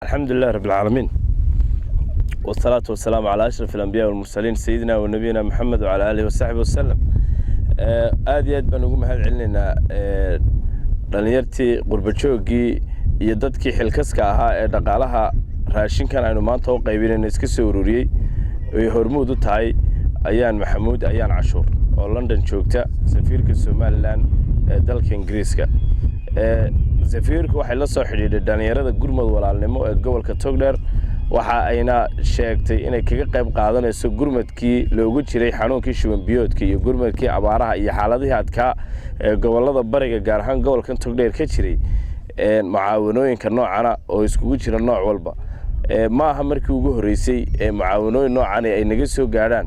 الحمد لله رب العالمين والصلاة والسلام على أشرف الأنبياء والمرسلين سيدنا ونبينا محمد وعلى آله وصحبه وسلم. آديات بنقوم هذا علنا دلنيرتي قربتشوقي يددكي حلكسكا ها دقالها راشين كان عنو مانتا وقايبين إن إسكسي وروريي ويهرمودو تاي أيان محمود أيان عاشور ولندن شوكتا سفيرك السوماليلان دالك إنجليزكا سفيرك waxay la soo xidhiidhay dhalinyarada gurmad walaalnimo ee gobolka Togdheer waxa ayna sheegtay inay kaga qayb qaadanayso gurmadkii loogu jiray xanuunkii shuban biyoodka iyo gurmadkii abaaraha iyo xaaladaha adka ee gobolada bariga gaar ahaan gobolka Togdheer ka jiray mucaawanooyinka noocana oo iskugu jira nooc walba ma aha markii ugu horeysay mucaawanooyin noocan ay naga soo gaaraan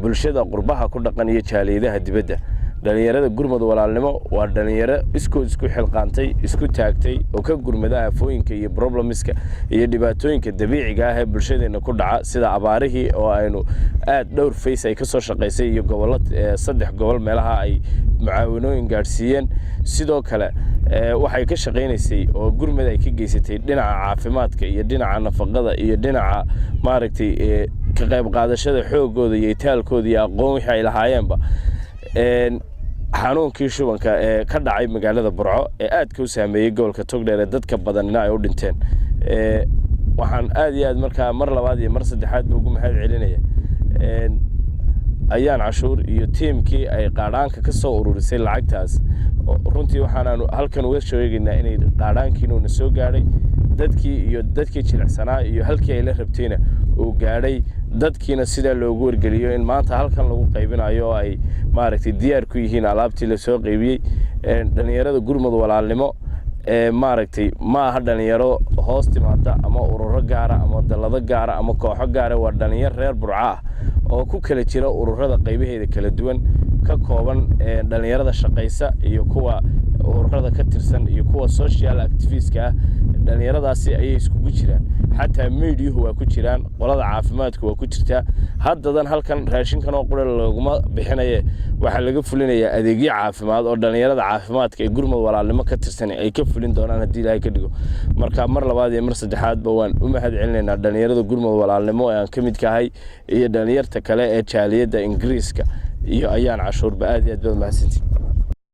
bulshada qurbaha ku dhaqan iyo jaaliyadaha dibadda dhalinyarada gurmad walaalnimo waa dhalinyaro isku xilqaantay isku taagtay oo ka gurmada afooyinka iyo problemska iyo dhibaatooyinka dabiiciga ah ee bulshadeena ku dhaca sida abaarihii oo aynu aad dhowr face ay ka soo shaqeysay iyo gobolada saddex gobol meelaha ay mucaawanooyin gaarsiiyeen sidoo kale waxay ka shaqeynaysay oo gurmad ay ka geysatay dhinaca caafimaadka iyo dhinaca nafaqada iyo dhinaca maaragtay ka qayb qaadashada xoogooda iyo taalkooda iyo aqoon wixii ay lahaayeenba xanuunkii shubanka ee ka dhacay magaalada Burco ee aad ka saameeyay gobolka Togdheer ee dadka badanina ay u dhinteen waxaan aad iyo aad markaa mar labaad iyo mar saddexaad ugu mahad celinaya ayaan cashuur iyo teamkii ay qaadhaanka ka soo ururisay lacagtaas runtii waxaan halkan uga sheegaynaa inay qaadhaankiina na soo gaaray dadkii jilicsanaa iyo halkii ay la rabtayna uu gaaray dadkiina sida loogu wargeliyo in maanta halkan lagu qaybinayo ay maaragtay diyaar ku yihiin alaabtii la soo qaybiyay dhalinyarada gurmad walaalnimo maaragtay ma aha dhalinyaro hoos timaada ama ururo gaara ama dalado gaara ama kooxo gaara waa dhalinyaro reer Burco ah oo ku kala jira ururada qaybaheeda kala duwan ka kooban dhalinyarada shaqeysa iyo kuwa ururada ka tirsan iyo kuwa social activist ah dhalinyaradaasi ay iskugu jiraan xataa meediyuhu waa ku jiraan qolada caafimaadku waa ku jirtaa haddadan halkan raashinkan oo qura laguma bixinayo waxa laga fulinayaa adeegyo caafimaad oo dhalinyarada caafimaadka ee gurmad walaalnimo ka tirsan ay ka fulin doonaan haddii Ilaahay ka dhigo marka mar labaad iyo mar saddexaad ba waan u mahad celinaynaa dhalinyarada gurmad walaalnimo ee aan ka mid kahay iyo dhalinyarta kale ee jaaliyada Ingiriiska iyo ayaan cashuur ba aad iyo aad mahadsantiin